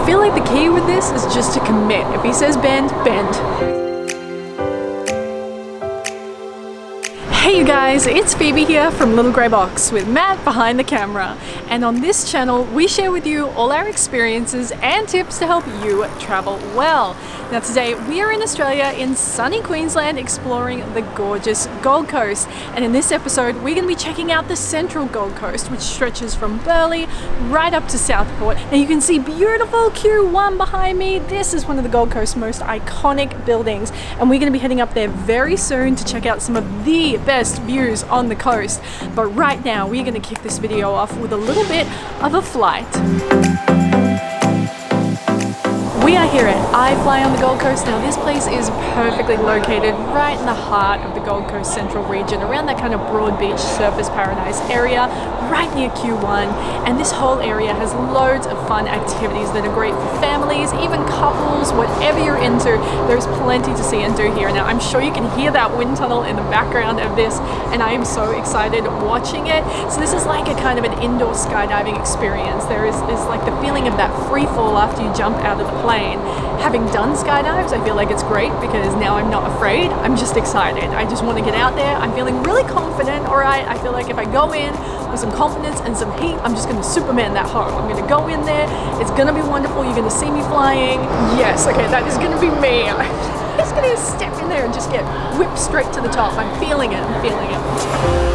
I feel like the key with this is just to commit. If he says bend, bend. Hey you guys, it's Phoebe here from Little Grey Box with Matt behind the camera. And on this channel, we share with you all our experiences and tips to help you travel well. Now today, we are in Australia in sunny Queensland exploring the gorgeous Gold Coast. And in this episode, we're going to be checking out the central Gold Coast, which stretches from Burleigh right up to Southport. Now you can see beautiful Q1 behind me. This is one of the Gold Coast's most iconic buildings. And we're going to be heading up there very soon to check out some of the best views on the coast. But right now, we're going to kick this video off with a little bit of a flight. We are here at iFly on the Gold Coast. Now this place is perfectly located right in the heart of the Gold Coast Central region, around that kind of broad beach surfers paradise area, right near Q1. And this whole area has loads of fun activities that are great for families, even couples, whatever you're into. There's plenty to see and do here. Now I'm sure you can hear that wind tunnel in the background of this, and I am so excited watching it. So this is like a kind of an indoor skydiving experience. There is like the feeling of that free fall after you jump out of the plane. Having done skydives, I feel like it's great because now I'm not afraid. I'm just excited. I just want to get out there. I'm feeling really confident. All right, I feel like if I go in with some confidence and some heat, I'm just going to Superman that hole. I'm going to go in there. It's going to be wonderful. You're going to see me flying. Yes, okay, that is going to be me. I'm just going to step in there and just get whipped straight to the top. I'm feeling it. I'm feeling it.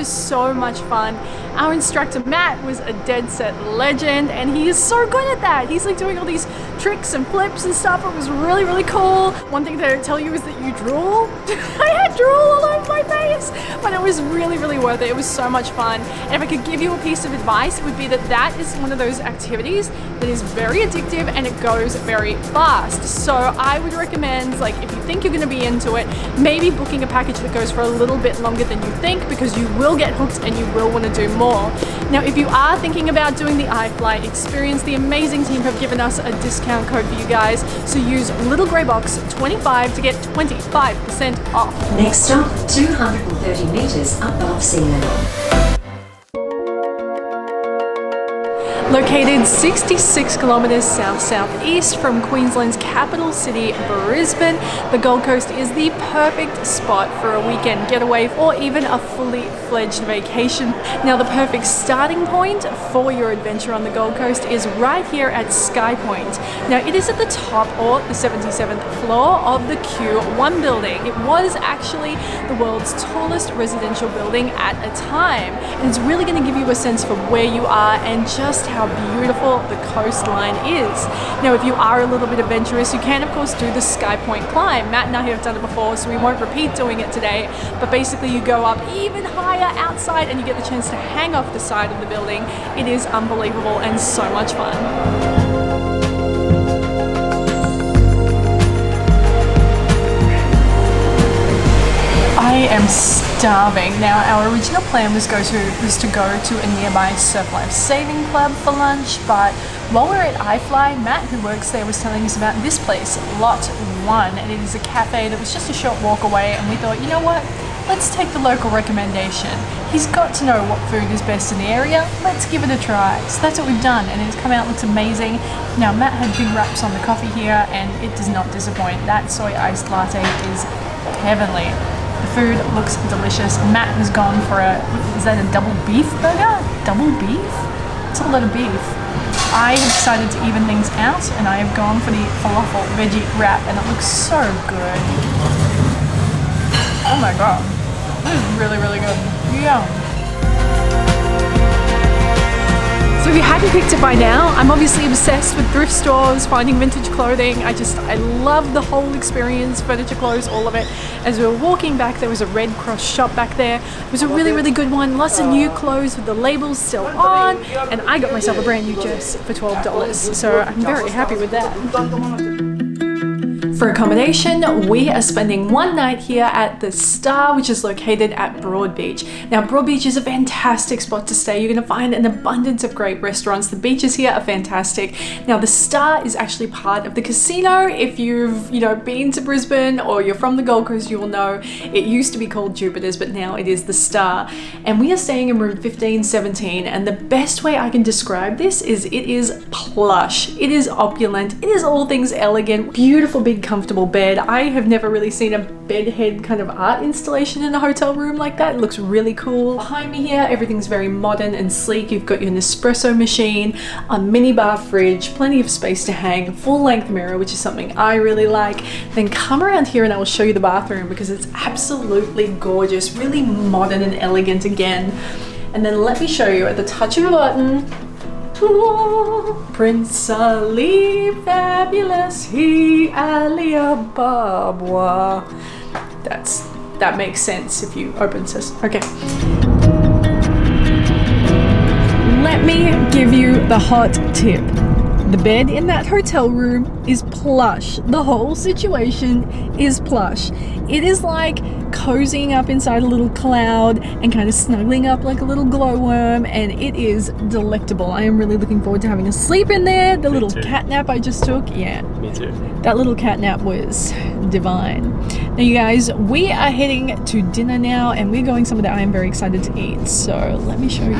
So much fun. Our instructor Matt was a dead set legend, and he is so good at that. He's like doing all these tricks and flips and stuff. It was really, really cool. One thing they don't tell you is that you drool. I had drool all over my face, but it was really, really worth it. It was so much fun. And if I could give you a piece of advice, it would be that that is one of those activities that is very addictive and it goes very fast. So I would recommend, like, if you think you're going to be into it, maybe booking a package that goes for a little bit longer than you think, because you will get hooked and you will want to do more. Now, if you are thinking about doing the iFly experience, the amazing team have given us a discount code for you guys. So use Little Grey Box 25 to get 25% off. Next stop, 230 meters above sea level. Located 66 kilometers south-southeast from Queensland's capital city, Brisbane, the Gold Coast is the perfect spot for a weekend getaway or even a fully fledged vacation. Now, the perfect starting point for your adventure on the Gold Coast is right here at SkyPoint. Now, it is at the top or the 77th floor of the Q1 building. It was actually the world's tallest residential building at a time, and it's really going to give you a sense for where you are and just how beautiful the coastline is. Now, if you are a little bit adventurous, you can of course do the SkyPoint climb. Matt and I have done it before, so we won't repeat doing it today, but basically you go up even higher outside and you get the chance to hang off the side of the building. It is unbelievable and so much fun. I am starving. Now, our original plan was to go to a nearby surf life saving club for lunch, but while we're at iFly, Matt, who works there, was telling us about this place, Lot 1, and it is a cafe that was just a short walk away, and we thought, you know what? Let's take the local recommendation. He's got to know what food is best in the area. Let's give it a try. So that's what we've done, and it's come out, looks amazing. Now, Matt had big wraps on the coffee here, and it does not disappoint. That soy iced latte is heavenly. The food looks delicious. Matt has gone for is that a double beef burger? Double beef? It's a lot of beef. I have decided to even things out, and I have gone for the falafel veggie wrap, and it looks so good. Oh my god. This is really, really good. Yeah. So if you hadn't picked it by now, I'm obviously obsessed with thrift stores, finding vintage clothing. I love the whole experience, furniture, clothes, all of it. As we were walking back, there was a Red Cross shop back there. It was a really, really good one. Lots of new clothes with the labels still on. And I got myself a brand new dress for $12. So I'm very happy with that. For accommodation, we are spending one night here at the Star, which is located at Broad Beach. Now, Broad Beach is a fantastic spot to stay. You're going to find an abundance of great restaurants. The beaches here are fantastic. Now, the Star is actually part of the casino. If you've, been to Brisbane or you're from the Gold Coast, you will know it used to be called Jupiter's, but now it is the Star. And we are staying in room 1517. And the best way I can describe this is it is plush. It is opulent. It is all things elegant. Beautiful big comfortable bed. I have never really seen a bedhead kind of art installation in a hotel room like that. It looks really cool. Behind me here, everything's very modern and sleek. You've got your Nespresso machine, a mini bar fridge, plenty of space to hang, full length mirror, which is something I really like. Then come around here and I will show you the bathroom because it's absolutely gorgeous, really modern and elegant again. And then let me show you at the touch of a button, Prince Ali, fabulous, he Alia Babwa. That makes sense if you open this. Okay. Let me give you the hot tip. The bed in that hotel room is plush. The whole situation is plush. It is like cozying up inside a little cloud and kind of snuggling up like a little glowworm, and it is delectable. I am really looking forward to having a sleep in there. The little cat nap I just took, yeah. Me too. That little cat nap was divine. Now you guys, we are heading to dinner now and we're going somewhere that I am very excited to eat. So let me show you.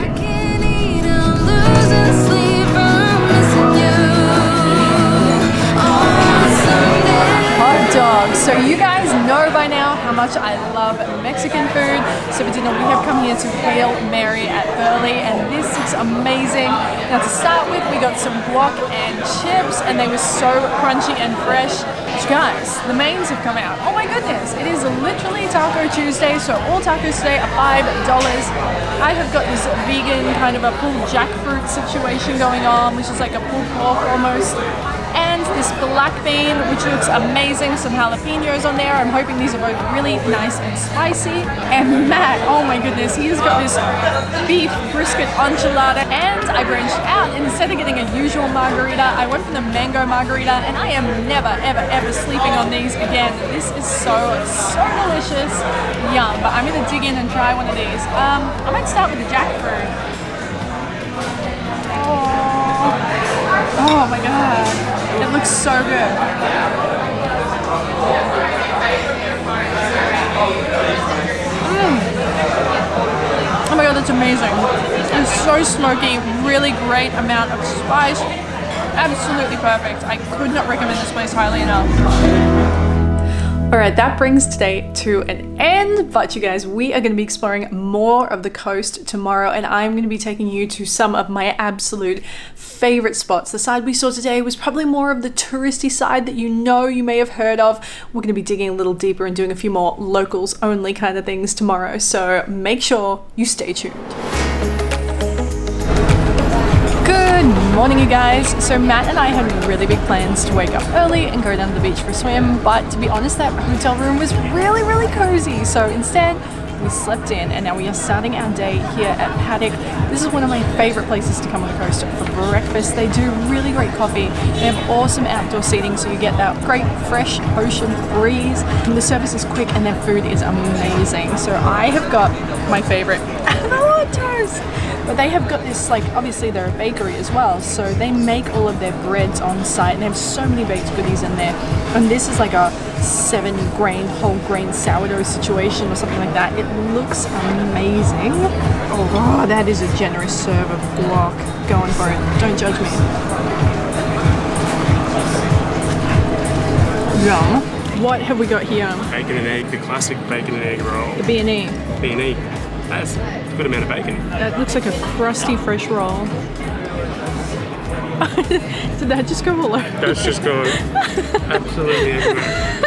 Hot dogs. So you guys know by now how much I love Mexican food. So for dinner we have come here to Hail Mary at Burleigh and this looks amazing. Now to start with we got some guac and chips and they were so crunchy and fresh. But you guys, the mains have come out. Oh my goodness, it is literally Taco Tuesday, so all tacos today are $5. I have got this vegan kind of a pulled jackfruit situation going on, which is like a pulled pork almost. And this black bean, which looks amazing, some jalapenos on there. I'm hoping these are both really nice and spicy. And Matt, oh my goodness, he's got this beef brisket enchilada. And I branched out. Instead of getting a usual margarita, I went for the mango margarita, and I am never, ever, ever sleeping on these again. This is so delicious. Yum. But I'm gonna dig in and try one of these. I might start with the jackfruit. Oh my god. It looks so good. Oh my god, that's amazing. It's so smoky, really great amount of spice. Absolutely perfect. I could not recommend this place highly enough. Alright, that brings today to an end, but you guys, we are going to be exploring more of the coast tomorrow and I'm going to be taking you to some of my absolute favorite spots. The side we saw today was probably more of the touristy side that you may have heard of. We're going to be digging a little deeper and doing a few more locals only kind of things tomorrow, so make sure you stay tuned. Good morning you guys. So Matt and I had really big plans to wake up early and go down to the beach for a swim, but to be honest that hotel room was really cozy, so instead we slept in and now we are starting our day here at Paddock. This is one of my favorite places to come on the coast for breakfast. They do really great coffee. They have awesome outdoor seating so you get that great fresh ocean breeze. And the service is quick and their food is amazing. So I have got my favorite avocado toast. But they have got this, like, obviously they're a bakery as well, so they make all of their breads on site and they have so many baked goodies in there. And this is like a 7-grain, whole grain sourdough situation or something like that. It looks amazing. Oh, that is a generous serve of guac. Going for it. Don't judge me. Yum. What have we got here? Bacon and egg, the classic bacon and egg roll. The B&E. B&E. That's a good amount of bacon. That looks like a crusty fresh roll. Did that just go all over? That's just going absolutely everywhere.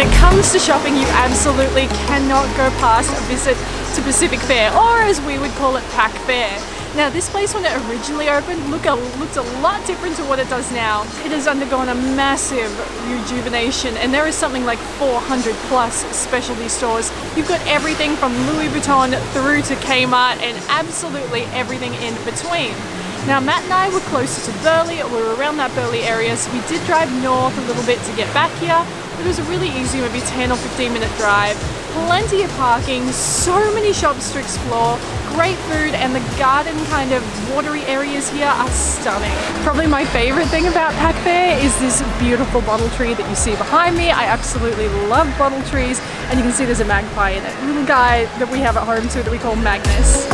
it comes to shopping, you absolutely cannot go past a visit to Pacific Fair, or as we would call it, Pac Fair. Now this place, when it originally opened, looked a lot different to what it does now. It has undergone a massive rejuvenation, and there is something like 400 plus specialty stores. You've got everything from Louis Vuitton through to Kmart and absolutely everything in between. Now Matt and I were closer to Burleigh, we were around that Burleigh area, so we did drive north a little bit to get back here, but it was a really easy, maybe 10 or 15 minute drive. Plenty of parking, so many shops to explore, great food, and the garden kind of watery areas here are stunning. Probably my favorite thing about Pac Fair is this beautiful bottle tree that you see behind me. I absolutely love bottle trees, and you can see there's a magpie in it. Little guy that we have at home too that we call Magnus.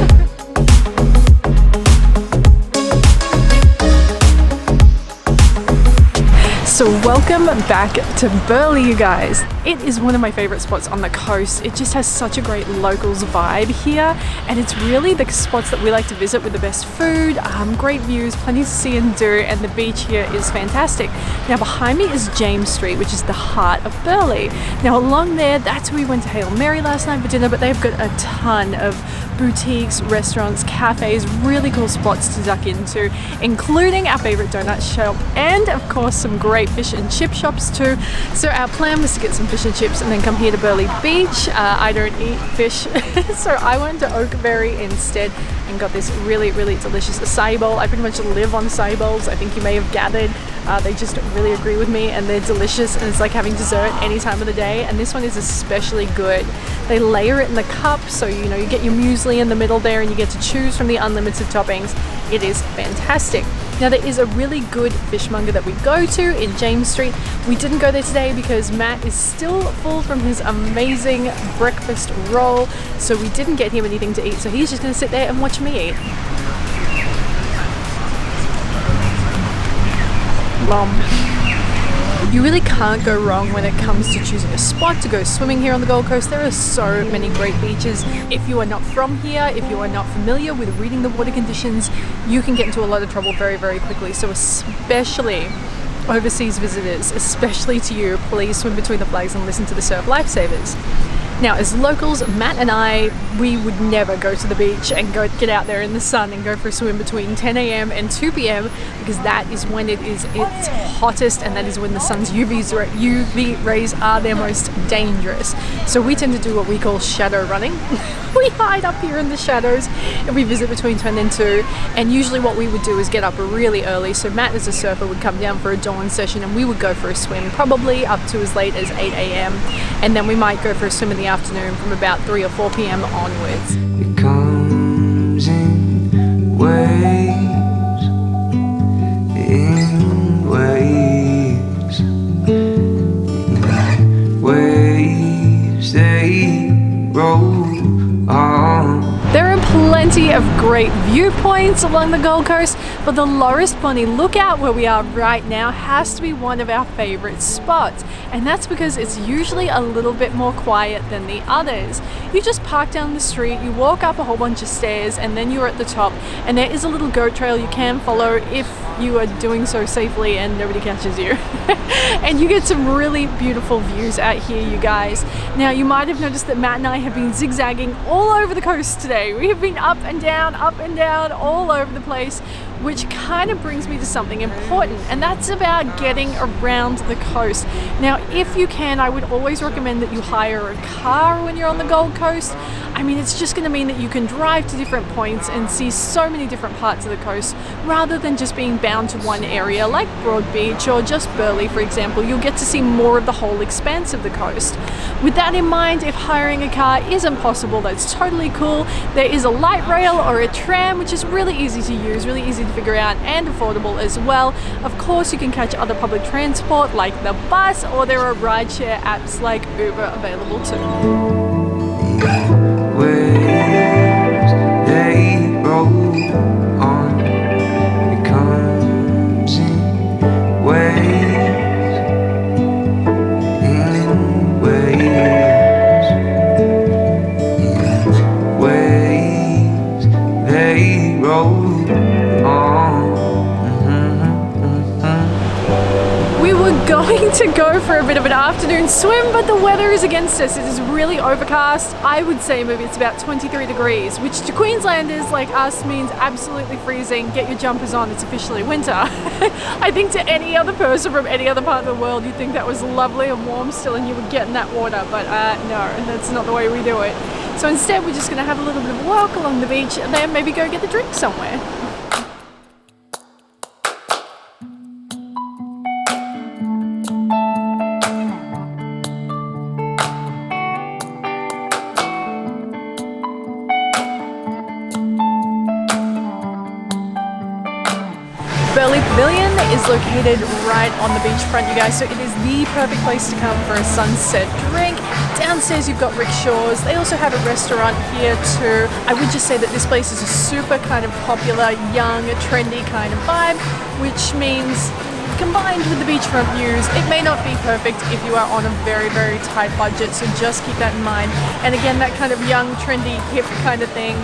So welcome back to Burleigh, you guys. It is one of my favorite spots on the coast. It just has such a great locals vibe here, and it's really the spots that we like to visit with the best food, great views, plenty to see and do, and the beach here is fantastic. Now behind me is James Street, which is the heart of Burleigh. Now along there, that's where we went to Hail Mary last night for dinner, but they've got a ton of boutiques, restaurants, cafes, really cool spots to duck into, including our favorite donut shop, and of course some great fish and chip shops too. So our plan was to get some fish and chips and then come here to Burleigh Beach. I don't eat fish, so I went to Oakberry instead and got this really delicious acai bowl. I pretty much live on acai bowls, I think you may have gathered. They just really agree with me, and they're delicious, and it's like having dessert any time of the day, and this one is especially good. They layer it in the cup, so you know, you get your muesli in the middle there and you get to choose from the unlimited toppings. It is fantastic. Now there is a really good fishmonger that we go to in James Street. We didn't go there today because Matt is still full from his amazing breakfast roll, so we didn't get him anything to eat, so he's just going to sit there and watch me eat. You really can't go wrong when it comes to choosing a spot to go swimming here on the Gold Coast. There are so many great beaches. If you are not from here, if you are not familiar with reading the water conditions, you can get into a lot of trouble very quickly. So especially overseas visitors, especially to you, please swim between the flags and listen to the surf lifesavers. Now, as locals, Matt and I, we would never go to the beach and go get out there in the sun and go for a swim between 10 a.m. and 2 p.m. because that is when it is its hottest, and that is when the sun's UV rays are their most dangerous. So we tend to do what we call shadow running. We hide up here in the shadows and we visit between 10 and 2, and usually what we would do is get up really early. So Matt, as a surfer, would come down for a dawn session and we would go for a swim, probably up to as late as 8 a.m. and then we might go for a swim in the afternoon from about 3 or 4 p.m. onwards. It comes in waves, waves they roll on. There are plenty of great viewpoints along the Gold Coast, but the lowest Bonney lookout where we are right now has to be one of our favorite spots, and that's because it's usually a little bit more quiet than the others. You just park down the street, you walk up a whole bunch of stairs, and then you're at the top, and there is a little goat trail you can follow if you are doing so safely and nobody catches you. And you get some really beautiful views out here, you guys. Now you might have noticed that Matt and I have been zigzagging all over the coast today. We have been up and down all over the place, which kind of brings me to something important, and that's about getting around the coast. Now if you can, I would always recommend that you hire a car when you're on the Gold Coast. I mean, it's just going to mean that you can drive to different points and see so many different parts of the coast rather than just being bound to one area like Broad Beach or just Burleigh, for example. You'll get to see more of the whole expanse of the coast. With that in mind, if hiring a car isn't possible, that's totally cool. There is a light rail or a tram, which is really easy to use, really easy to figure out, and affordable as well. Of course, you can catch other public transport like the bus, or there are rideshare apps like Uber available too. Waves they roll on. It comes in waves, waves they roll on. We were going to go for a bit of an afternoon swim, but the weather is against us. It is really overcast. I would say maybe it's about 23 degrees, which to Queenslanders like us means absolutely freezing. Get your jumpers on, it's officially winter. I think to any other person from any other part of the world, you'd think that was lovely and warm still and you would get in that water, but no, that's not the way we do it. So instead we're just gonna have a little bit of a walk along the beach and then maybe go get the drink somewhere. Burleigh Pavilion is located right on the beachfront, you guys, so it is the perfect place to come for a sunset drink. Downstairs you've got rickshaws. They also have a restaurant here too. I would just say that this place is a super kind of popular, young, trendy kind of vibe, which means combined with the beachfront views, it may not be perfect if you are on a very, very tight budget, so just keep that in mind. And again, that kind of young, trendy, hip kind of thing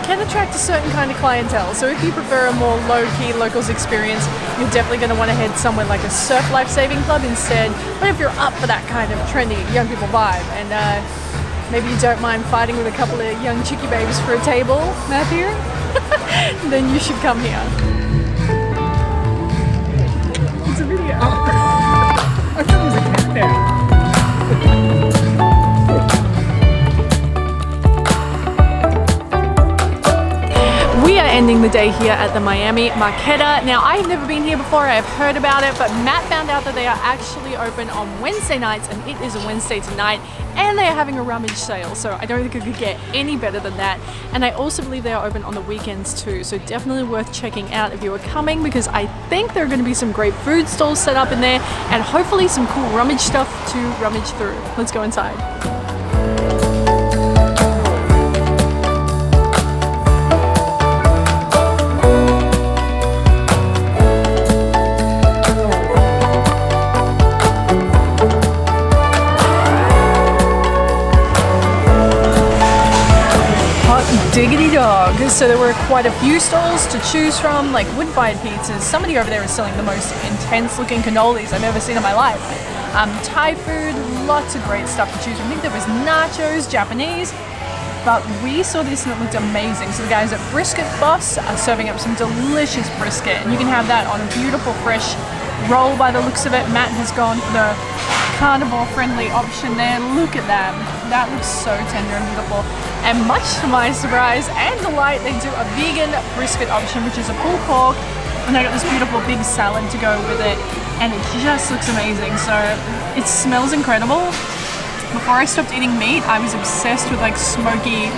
can attract a certain kind of clientele. So if you prefer a more low-key locals experience, you're definitely going to want to head somewhere like a surf life-saving club instead. But if you're up for that kind of trendy young people vibe and maybe you don't mind fighting with a couple of young chickie babes for a table, Matthew, then you should come here. It's a video. I thought it was a countdown. We are ending the day here at the Miami Marketta. Now, I've never been here before, I have heard about it, but Matt found out that they are actually open on Wednesday nights, and it is a Wednesday tonight, and they are having a rummage sale, so I don't think it could get any better than that. And I also believe they are open on the weekends too, so definitely worth checking out if you are coming, because I think there are going to be some great food stalls set up in there, and hopefully some cool rummage stuff to rummage through. Let's go inside. Diggity dog. So there were quite a few stalls to choose from, like wood-fired pizzas. Somebody over there is selling the most intense looking cannolis I've ever seen in my life. Thai food, lots of great stuff to choose from. I think there was nachos, Japanese, but we saw this and it looked amazing. So the guys at Brisket Boss are serving up some delicious brisket, and you can have that on a beautiful fresh roll by the looks of it. Matt has gone for the carnivore friendly option there. Look at that. That looks so tender and beautiful. And much to my surprise and delight, they do a vegan brisket option, which is a pulled pork, and they got this beautiful big salad to go with it, and it just looks amazing. So it smells incredible. Before I stopped eating meat, I was obsessed with like smoky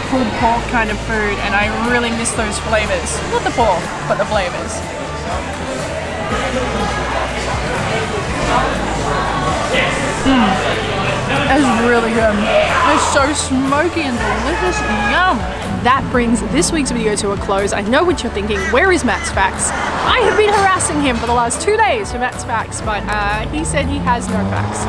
pulled pork kind of food, and I really miss those flavors. Not the pork, but the flavors. It's really good. It's so smoky and delicious. Yum! That brings this week's video to a close. I know what you're thinking. Where is Matt's facts? I have been harassing him for the last 2 days for Matt's facts, but he said he has no facts.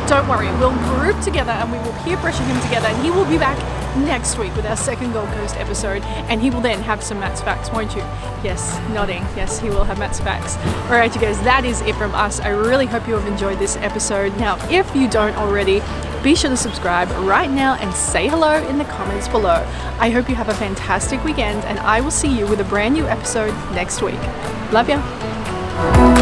Don't worry, we'll group together and we will peer pressure him together, and he will be back next week with our second Gold Coast episode, and he will then have some Matt's facts, won't you? Yes, nodding. Yes, he will have Matt's facts. Alright you guys, that is it from us. I really hope you have enjoyed this episode. Now, if you don't already, be sure to subscribe right now and say hello in the comments below. I hope you have a fantastic weekend, and I will see you with a brand new episode next week. Love ya!